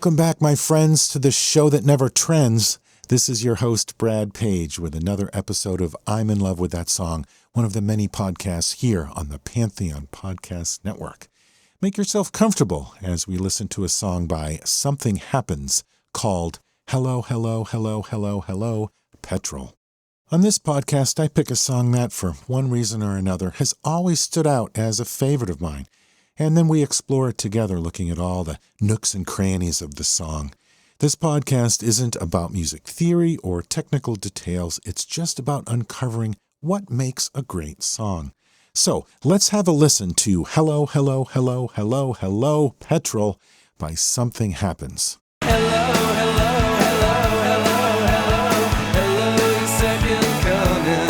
Welcome back, my friends, to the show that never trends. This is your host, Brad Page, with another episode of I'm in Love with That Song, one of the many podcasts here on the Pantheon Podcast Network. Make yourself comfortable as we listen to a song by Something Happens called Hello, Hello, Hello, Hello, Hello, Petrol. On this podcast, I pick a song that, for one reason or another, has always stood out as a favorite of mine. And then we explore it together, looking at all the nooks and crannies of the song. This podcast isn't about music theory or technical details. It's just about uncovering what makes a great song. So let's have a listen to Hello, Hello, Hello, Hello, Hello, Petrol by Something Happens. Hello, hello, hello, hello, hello, hello, second coming.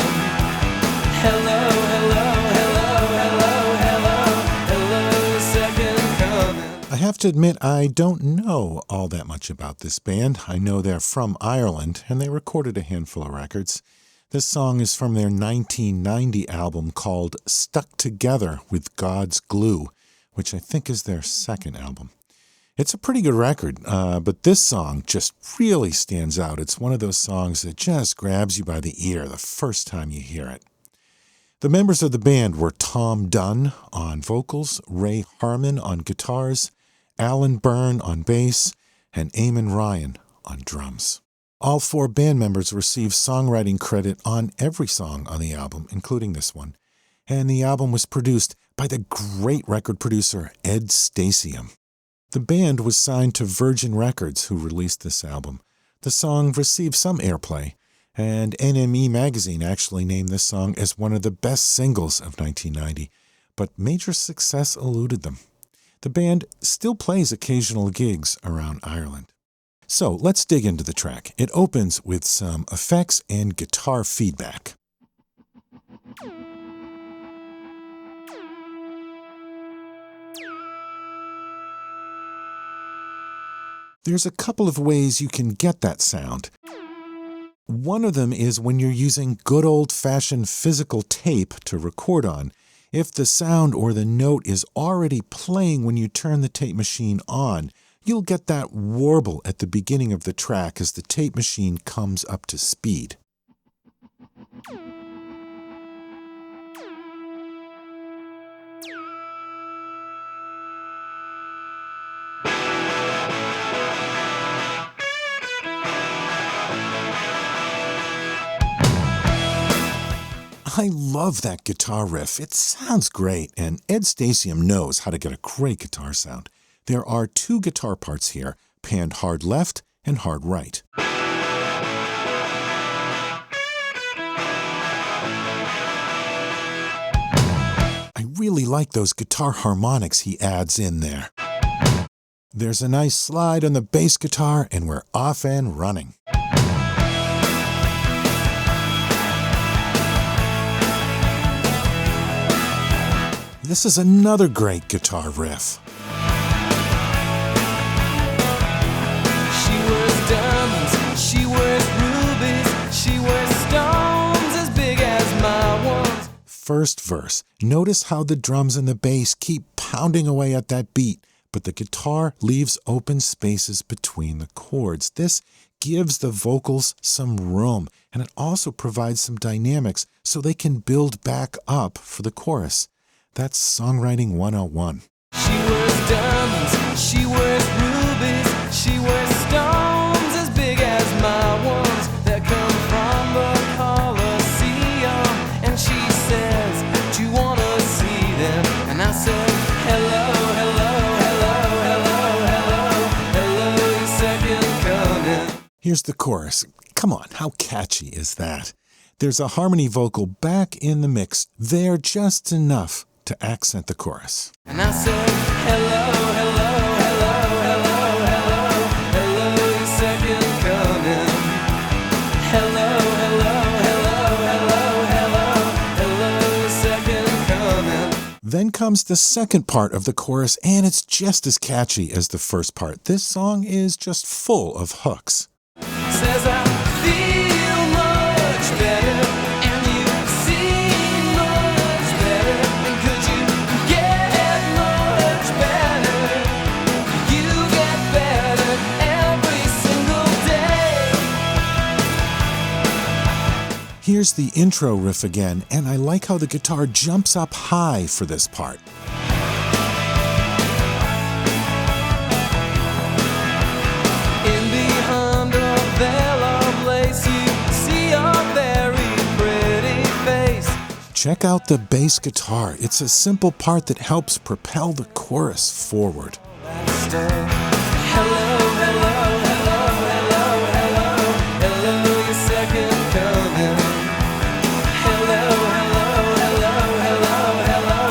Hello, hello, hello, hello, hello, hello, second coming. I have to admit, I don't know all that much about this band. I know they're from Ireland, and they recorded a handful of records. This song is from their 1990 album called Stuck Together with God's Glue, which I think is their second album. It's a pretty good record, but this song just really stands out. It's one of those songs that just grabs you by the ear the first time you hear it. The members of the band were Tom Dunn on vocals, Ray Harmon on guitars, Alan Byrne on bass, and Eamon Ryan on drums. All four band members received songwriting credit on every song on the album, including this one. And the album was produced by the great record producer Ed Stasium. The band was signed to Virgin Records, who released this album. The song received some airplay, and NME magazine actually named this song as one of the best singles of 1990, but major success eluded them. The band still plays occasional gigs around Ireland. So let's dig into the track. It opens with some effects and guitar feedback. There's a couple of ways you can get that sound. One of them is when you're using good old-fashioned physical tape to record on. If the sound or the note is already playing when you turn the tape machine on, you'll get that warble at the beginning of the track as the tape machine comes up to speed. I love that guitar riff. It sounds great, and Ed Stasium knows how to get a great guitar sound. There are two guitar parts here, panned hard left and hard right. I really like those guitar harmonics he adds in there. There's a nice slide on the bass guitar, and we're off and running. This is another great guitar riff. She wears diamonds, she wears rubies, she wears stones as big as my ones. First verse. Notice how the drums and the bass keep pounding away at that beat, but the guitar leaves open spaces between the chords. This gives the vocals some room, and it also provides some dynamics so they can build back up for the chorus. That's songwriting 101. She wears diamonds, she wears rubies, she wears stones as big as my ones that come from the Colosseum. And she says, do you want to see them? And I said, hello, hello, hello, hello, hello, hello, second coming. Here's the chorus. Come on, how catchy is that? There's a harmony vocal back in the mix, there just enough to accent the chorus. And I said, hello, hello, hello, hello, hello, hello, second coming. Hello, hello, hello, hello, hello, hello, second coming. Then comes the second part of the chorus, and it's just as catchy as the first part. This song is just full of hooks. Says I feel much better, and you seem much better, and could you get much better? You get better Here's the intro riff again, and I like how the guitar jumps up high for this part. In behind a veil of lace, you see a very pretty face. Check out the bass guitar. It's a simple part that helps propel the chorus forward. Hello, hello, hello, hello, hello, hello, your second coming. Hello, hello, hello, hello, hello,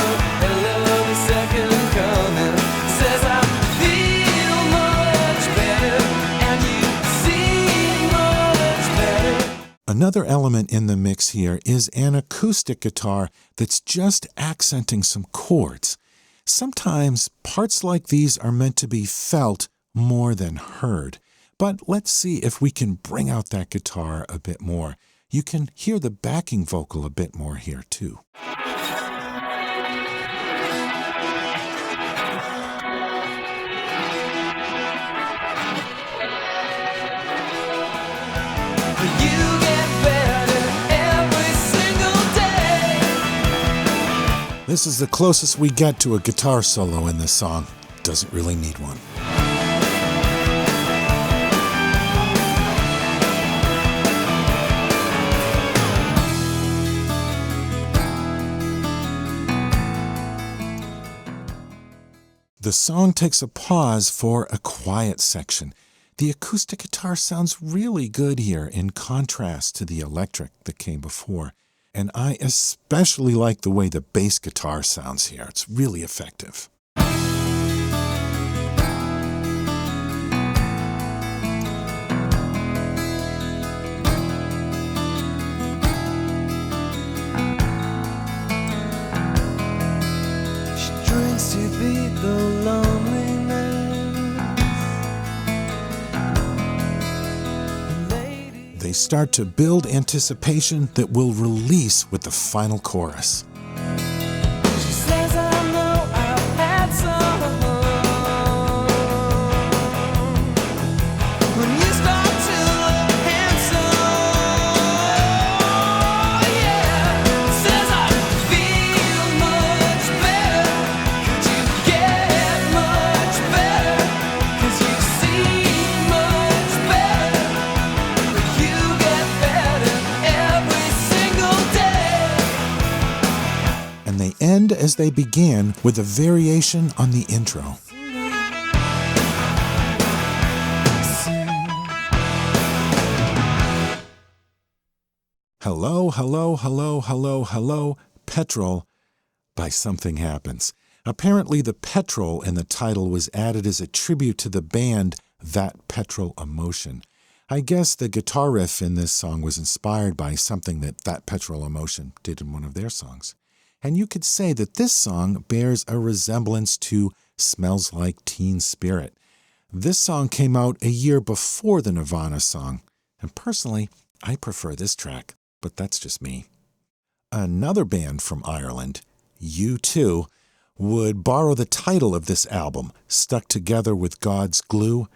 hello, your second coming. Says I feel much better, and you seem much better. Another element in the mix here is an acoustic guitar that's just accenting some chords. Sometimes parts like these are meant to be felt more than heard. But let's see if we can bring out that guitar a bit more. You can hear the backing vocal a bit more here too. You get better every single day. This is the closest we get to a guitar solo in this song. Doesn't really need one. The song takes a pause for a quiet section. The acoustic guitar sounds really good here in contrast to the electric that came before. And I especially like the way the bass guitar sounds here. It's really effective. She drinks to beat the loneliness. They start to build anticipation that will release with the final chorus. She says I know I've had some. When you start to look handsome, yeah. Says I feel much better. Could you get much better? 'Cause you seem much better. You get better every single day. And they end as they began with a variation on the intro. Hello, hello, hello, hello, hello, Petrol, by Something Happens. Apparently the Petrol in the title was added as a tribute to the band That Petrol Emotion. I guess the guitar riff in this song was inspired by something that Petrol Emotion did in one of their songs. And you could say that this song bears a resemblance to Smells Like Teen Spirit. This song came out a year before the Nirvana song, and personally, I prefer this track, but that's just me. Another band from Ireland, U2, would borrow the title of this album, Stuck Together with God's Glue,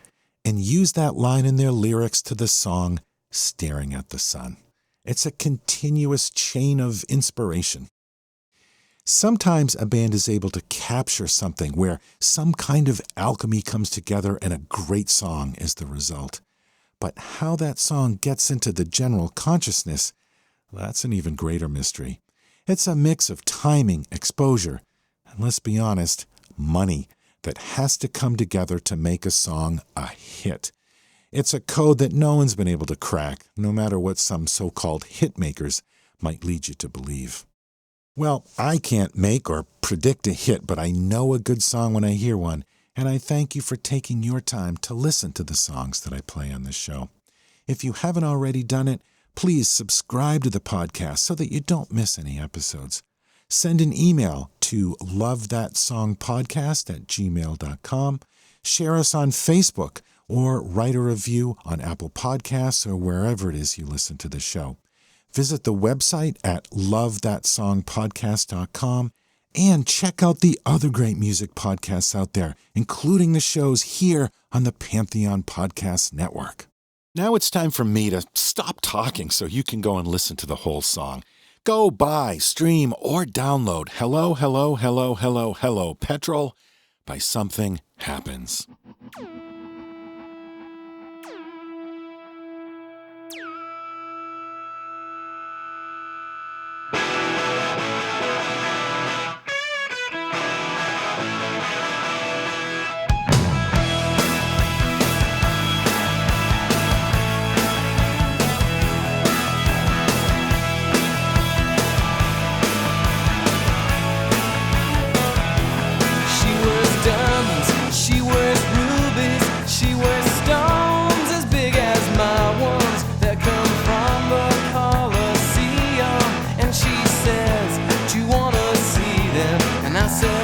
and use that line in their lyrics to the song Staring at the Sun. It's a continuous chain of inspiration. Sometimes a band is able to capture something where some kind of alchemy comes together and a great song is the result. But how that song gets into the general consciousness, that's an even greater mystery. It's a mix of timing, exposure, and let's be honest, money that has to come together to make a song a hit. It's a code that no one's been able to crack, no matter what some so-called hit makers might lead you to believe. Well, I can't make or predict a hit, but I know a good song when I hear one, and I thank you for taking your time to listen to the songs that I play on this show. If you haven't already done it, please subscribe to the podcast so that you don't miss any episodes. Send an email to lovethatsongpodcast@gmail.com, share us on Facebook, or write a review on Apple Podcasts or wherever it is you listen to the show. Visit the website at lovethatsongpodcast.com and check out the other great music podcasts out there, including the shows here on the Pantheon Podcast Network. Now it's time for me to stop talking so you can go and listen to the whole song. Go buy, stream, or download Hello, Hello, Hello, Hello, Hello, Petrol by Something Happens. She wears rubies, she wears stones as big as my ones that come from the Colosseum. And she says, do you wanna see them? And I said,